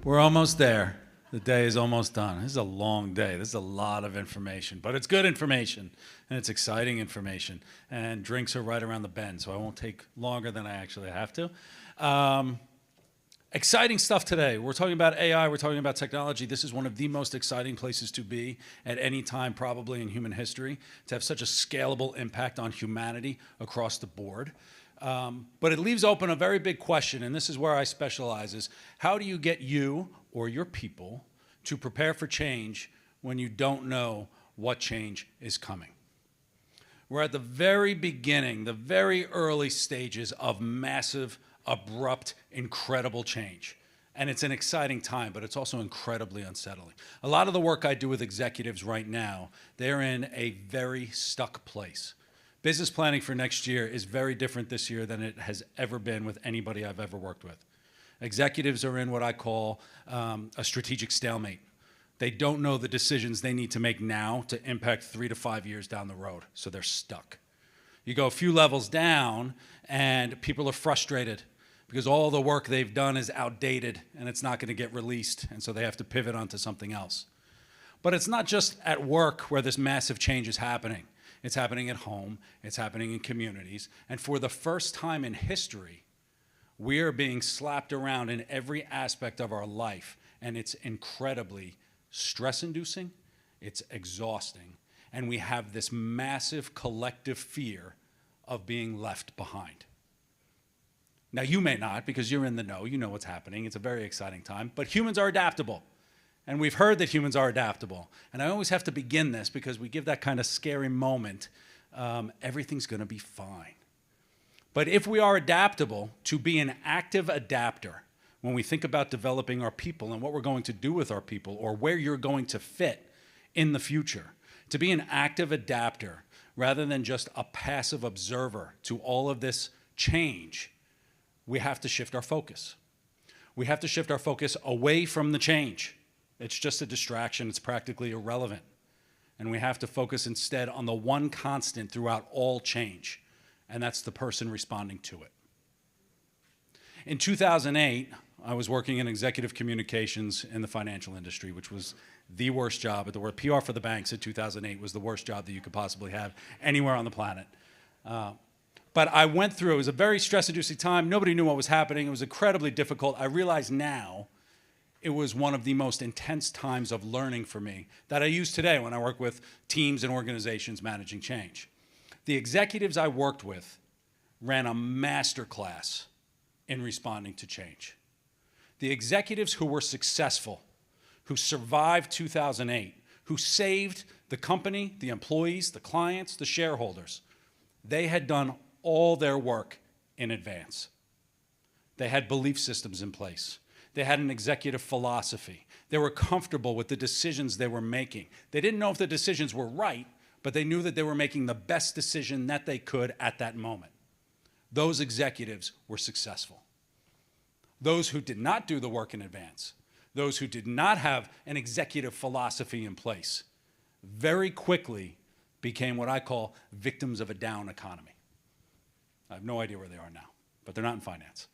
We're almost there. The day is almost done. This is a long day. This is a lot of information, but it's good information, and it's exciting information. And drinks are right around the bend, so I won't take longer than I actually have to. Exciting stuff today. We're talking about AI. We're talking about technology. This is one of the most exciting places to be at any time, probably in human history, to have such a scalable impact on humanity across the board. But it leaves open a very big question, and this is where I specialize, is how do you get you or your people to prepare for change when you don't know what change is coming? We're at the very beginning, the very early stages of massive, abrupt, incredible change. And it's an exciting time, but it's also incredibly unsettling. A lot of the work I do with executives right now, they're in a very stuck place. Business planning for next year is very different this year than it has ever been with anybody I've ever worked with. Executives are in what I call a strategic stalemate. They don't know the decisions they need to make now to impact 3 to 5 years down the road, so they're stuck. You go a few levels down, and people are frustrated because all the work they've done is outdated and it's not going to get released, and so they have to pivot onto something else. But it's not just at work where this massive change is happening. It's happening at home, it's happening in communities, and for the first time in history, we are being slapped around in every aspect of our life, and it's incredibly stress-inducing, it's exhausting, and we have this massive collective fear of being left behind. Now, you may not, because you're in the know, you know what's happening. It's a very exciting time, but humans are adaptable. And we've heard that humans are adaptable. And I always have to begin this because we give that kind of scary moment, everything's gonna be fine. But if we are adaptable, to be an active adapter, when we think about developing our people and what we're going to do with our people or where you're going to fit in the future, to be an active adapter rather than just a passive observer to all of this change, we have to shift our focus. We have to shift our focus away from the change. It's just a distraction. It's practically irrelevant. And we have to focus instead on the one constant throughout all change, and that's the person responding to it. In 2008, I was working in executive communications in the financial industry, which was the worst job. The word PR for the banks in 2008 was the worst job that you could possibly have anywhere on the planet. But I went through, it was a very stress-inducing time. Nobody knew what was happening. It was incredibly difficult. I realize now it was one of the most intense times of learning for me that I use today when I work with teams and organizations managing change. The executives I worked with ran a masterclass in responding to change. The executives who were successful, who survived 2008, who saved the company, the employees, the clients, the shareholders, they had done all their work in advance. They had belief systems in place. They had an executive philosophy. They were comfortable with the decisions they were making. They didn't know if the decisions were right, but they knew that they were making the best decision that they could at that moment. Those executives were successful. Those who did not do the work in advance, those who did not have an executive philosophy in place, very quickly became what I call victims of a down economy. I have no idea where they are now, but they're not in finance.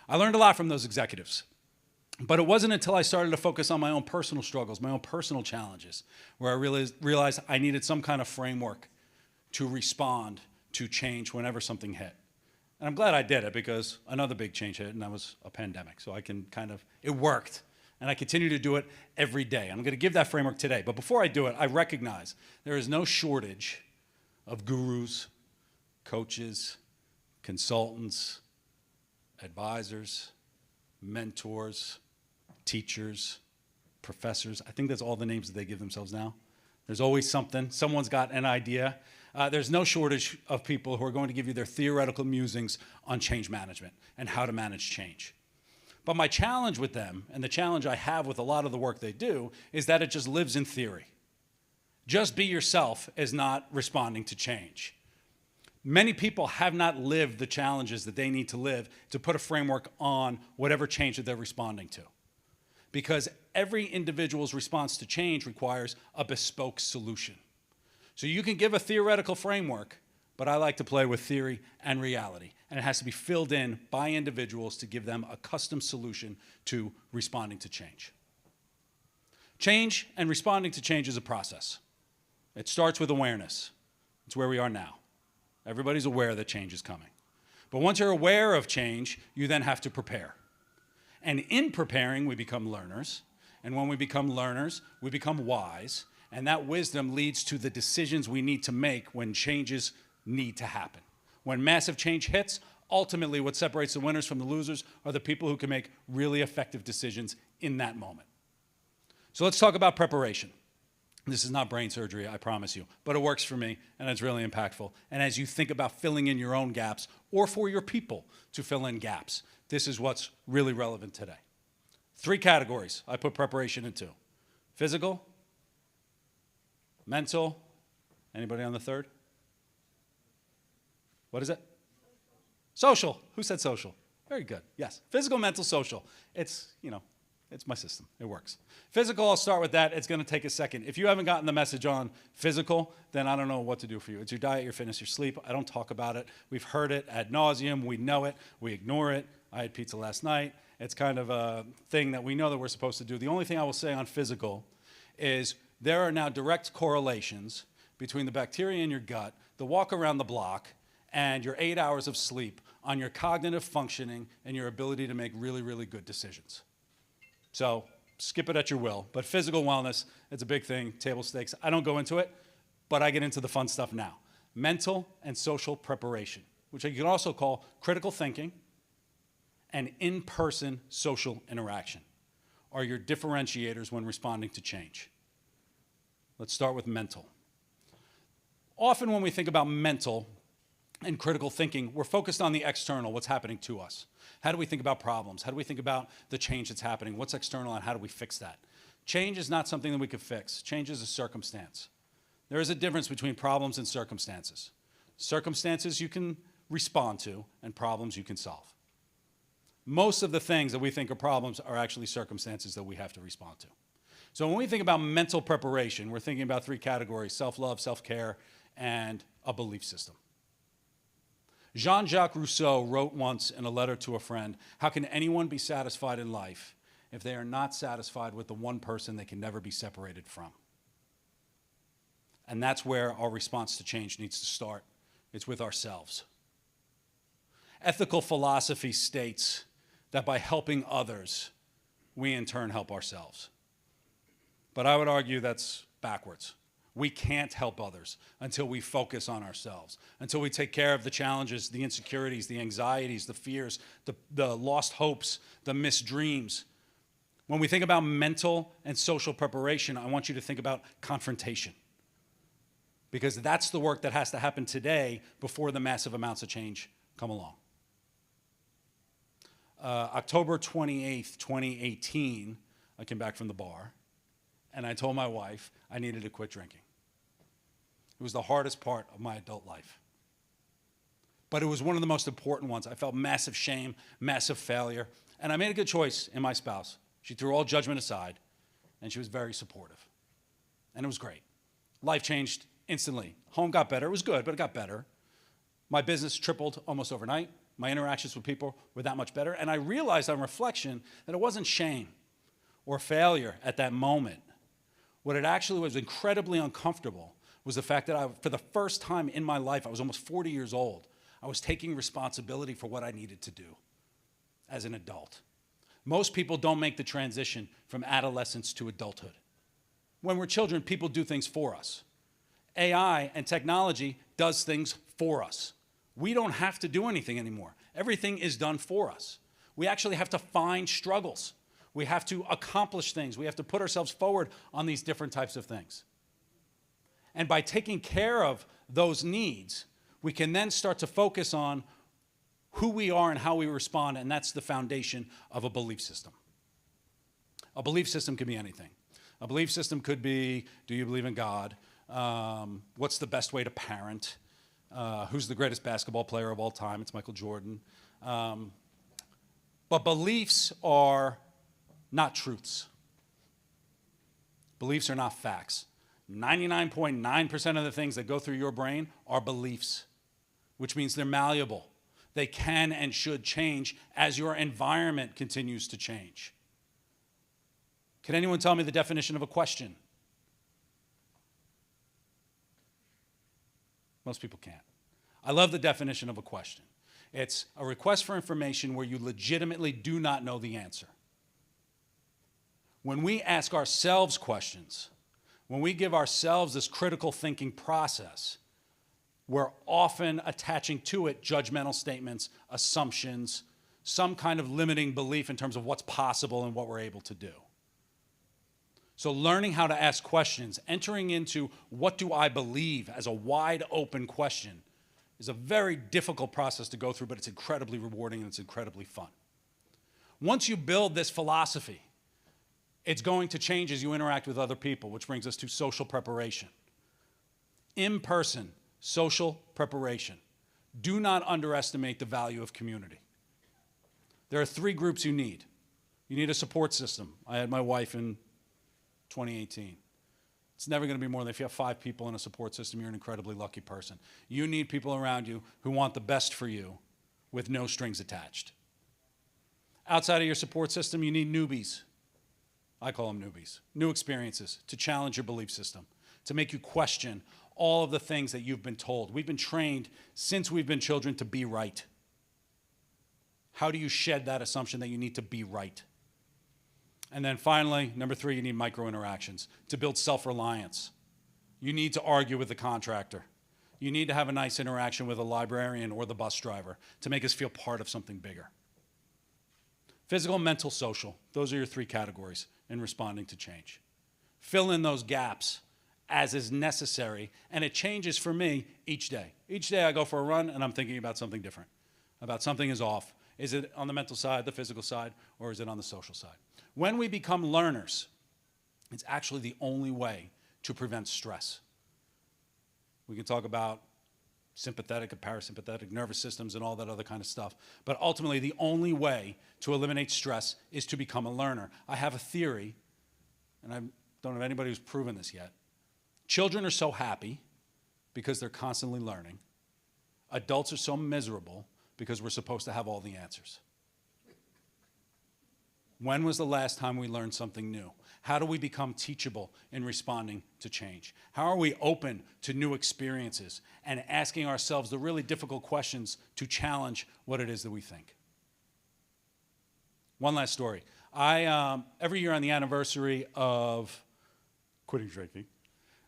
I learned a lot from those executives, but it wasn't until I started to focus on my own personal struggles, my own personal challenges, where I realized I needed some kind of framework to respond to change whenever something hit. And I'm glad I did it because another big change hit, and that was a pandemic. So I can it worked. And I continue to do it every day. I'm going to give that framework today. But before I do it, I recognize there is no shortage of gurus, coaches, consultants, advisors, mentors, teachers, professors. I think that's all the names that they give themselves now. There's always something. Someone's got an idea. There's no shortage of people who are going to give you their theoretical musings on change management and how to manage change. But my challenge with them, and the challenge I have with a lot of the work they do, is that it just lives in theory. Just be yourself is not responding to change. Many people have not lived the challenges that they need to live to put a framework on whatever change that they're responding to. Because every individual's response to change requires a bespoke solution. So you can give a theoretical framework, but I like to play with theory and reality. and it has to be filled in by individuals to give them a custom solution to responding to change. Change and responding to change is a process. It starts with awareness. It's where we are now. Everybody's aware that change is coming. But once you're aware of change, you then have to prepare. And in preparing, we become learners. And when we become learners, we become wise. And that wisdom leads to the decisions we need to make when changes need to happen. When massive change hits, ultimately what separates the winners from the losers are the people who can make really effective decisions in that moment. So let's talk about preparation. This is not brain surgery, I promise you, but it works for me, and it's really impactful. And as you think about filling in your own gaps, or for your people to fill in gaps, this is what's really relevant today. 3 categories I put preparation into: physical, mental, anybody on the third? What is it? Social. Who said social? Very good. Yes. Physical, mental, social. It's my system. It works. Physical, I'll start with that. It's going to take a second. If you haven't gotten the message on physical, then I don't know what to do for you. It's your diet, your fitness, your sleep. I don't talk about it. We've heard it ad nauseum. We know it. We ignore it. I had pizza last night. It's kind of a thing that we know that we're supposed to do. The only thing I will say on physical is there are now direct correlations between the bacteria in your gut, the walk around the block, and your 8 hours of sleep on your cognitive functioning and your ability to make really, really good decisions. So skip it at your will. But physical wellness, it's a big thing, table stakes. I don't go into it, but I get into the fun stuff now. Mental and social preparation, which you can also call critical thinking and in-person social interaction, are your differentiators when responding to change. Let's start with mental. Often when we think about mental and critical thinking, we're focused on the external, what's happening to us. How do we think about problems? How do we think about the change that's happening? What's external and how do we fix that? Change is not something that we could fix. Change is a circumstance. There is a difference between problems and circumstances. Circumstances you can respond to and problems you can solve. Most of the things that we think are problems are actually circumstances that we have to respond to. So when we think about mental preparation, we're thinking about 3 categories: self-love, self-care, and a belief system. Jean-Jacques Rousseau wrote once in a letter to a friend, "How can anyone be satisfied in life if they are not satisfied with the one person they can never be separated from?" And that's where our response to change needs to start. It's with ourselves. Ethical philosophy states that by helping others, we in turn help ourselves. But I would argue that's backwards. We can't help others until we focus on ourselves, until we take care of the challenges, the insecurities, the anxieties, the fears, the lost hopes, the missed dreams. When we think about mental and social preparation, I want you to think about confrontation, because that's the work that has to happen today before the massive amounts of change come along. October 28th, 2018, I came back from the bar, and I told my wife I needed to quit drinking. It was the hardest part of my adult life. But it was one of the most important ones. I felt massive shame, massive failure, and I made a good choice in my spouse. She threw all judgment aside, and she was very supportive. And it was great. Life changed instantly. Home got better. It was good, but it got better. My business tripled almost overnight. My interactions with people were that much better. And I realized on reflection that it wasn't shame or failure at that moment. What it actually was incredibly uncomfortable was the fact that for the first time in my life, I was almost 40 years old, I was taking responsibility for what I needed to do as an adult. Most people don't make the transition from adolescence to adulthood. When we're children, people do things for us. AI and technology does things for us. We don't have to do anything anymore. Everything is done for us. We actually have to find struggles. We have to accomplish things. We have to put ourselves forward on these different types of things. And by taking care of those needs, we can then start to focus on who we are and how we respond, and that's the foundation of a belief system. A belief system could be anything. A belief system could be, do you believe in God? What's the best way to parent? Who's the greatest basketball player of all time? It's Michael Jordan. But beliefs are not truths. Beliefs are not facts. 99.9% of the things that go through your brain are beliefs, which means they're malleable. They can and should change as your environment continues to change. Can anyone tell me the definition of a question? Most people can't. I love the definition of a question. It's a request for information where you legitimately do not know the answer. When we ask ourselves questions, when we give ourselves this critical thinking process, we're often attaching to it judgmental statements, assumptions, some kind of limiting belief in terms of what's possible and what we're able to do. So learning how to ask questions, entering into what do I believe as a wide open question is a very difficult process to go through, but it's incredibly rewarding and it's incredibly fun. Once you build this philosophy, it's going to change as you interact with other people, which brings us to social preparation. In-person social preparation. Do not underestimate the value of community. There are 3 groups you need. You need a support system. I had my wife in 2018. It's never going to be more than, if you have 5 people in a support system, you're an incredibly lucky person. You need people around you who want the best for you with no strings attached. Outside of your support system, you need newbies. I call them newbies. New experiences to challenge your belief system, to make you question all of the things that you've been told. We've been trained since we've been children to be right. How do you shed that assumption that you need to be right? And then finally, number 3, you need micro-interactions to build self-reliance. You need to argue with the contractor. You need to have a nice interaction with a librarian or the bus driver to make us feel part of something bigger. Physical, mental, social. Those are your 3 categories in responding to change. Fill in those gaps as is necessary, and it changes for me each day. Each day I go for a run and I'm thinking about something different, about something is off. Is it on the mental side, the physical side, or is it on the social side? When we become learners, it's actually the only way to prevent stress. We can talk about sympathetic and parasympathetic nervous systems and all that other kind of stuff, but ultimately the only way to eliminate stress is to become a learner. I have a theory, and I don't have anybody who's proven this yet. Children are so happy because they're constantly learning. Adults are so miserable because we're supposed to have all the answers. When was the last time we learned something new? How do we become teachable in responding to change? How are we open to new experiences and asking ourselves the really difficult questions to challenge what it is that we think? One last story. Every year on the anniversary of quitting drinking,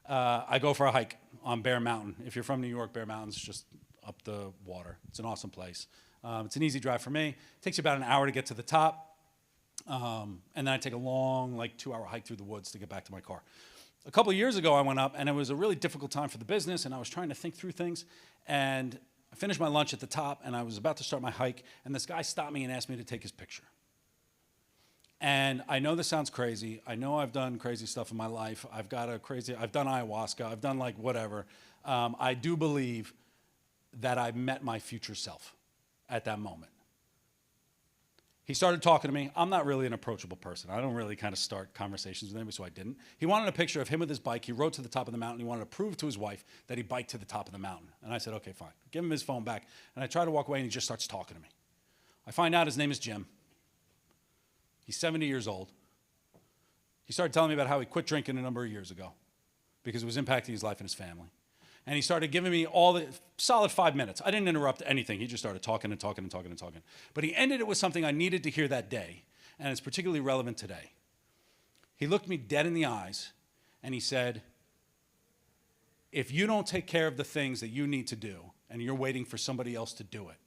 I go for a hike on Bear Mountain. If you're from New York, Bear Mountain's just up the water. It's an awesome place. It's an easy drive for me. It takes you about an hour to get to the top. And then I take a long, 2-hour hike through the woods to get back to my car. A couple of years ago, I went up, and it was a really difficult time for the business, and I was trying to think through things. And I finished my lunch at the top, and I was about to start my hike, and this guy stopped me and asked me to take his picture. And I know this sounds crazy. I know I've done crazy stuff in my life. I've done ayahuasca. I've done whatever. I do believe that I met my future self at that moment. He started talking to me. I'm not really an approachable person. I don't really kind of start conversations with anybody, so I didn't. He wanted a picture of him with his bike. He rode to the top of the mountain. He wanted to prove to his wife that he biked to the top of the mountain. And I said, okay, fine. Give him his phone back. And I try to walk away, and he just starts talking to me. I find out his name is Jim. He's 70 years old. He started telling me about how he quit drinking a number of years ago because it was impacting his life and his family. And he started giving me all the solid 5 minutes. I didn't interrupt anything. He just started talking and talking and talking and talking. But he ended it with something I needed to hear that day, and it's particularly relevant today. He looked me dead in the eyes, and he said, if you don't take care of the things that you need to do, and you're waiting for somebody else to do it,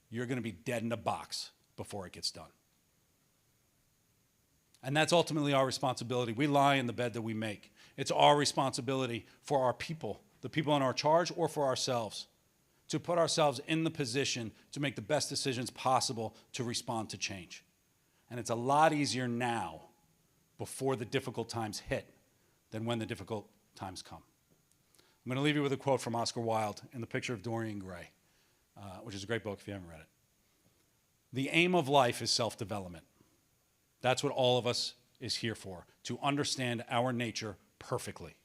you're going to be dead in a box before it gets done. And that's ultimately our responsibility. We lie in the bed that we make. It's our responsibility for our people, the people in our charge, or for ourselves, to put ourselves in the position to make the best decisions possible to respond to change. And it's a lot easier now, before the difficult times hit, than when the difficult times come. I'm going to leave you with a quote from Oscar Wilde in The Picture of Dorian Gray, which is a great book if you haven't read it. The aim of life is self-development. That's what all of us is here for, to understand our nature perfectly.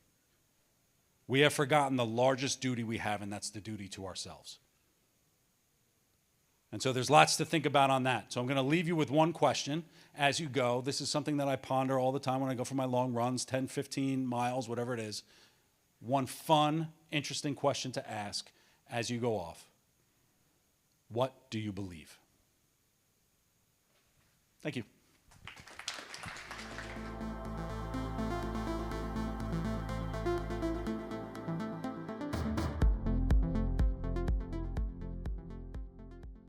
We have forgotten the largest duty we have, and that's the duty to ourselves. And so there's lots to think about on that. So I'm going to leave you with one question as you go. This is something that I ponder all the time when I go for my long runs, 10, 15 miles, whatever it is. One fun, interesting question to ask as you go off. What do you believe? Thank you.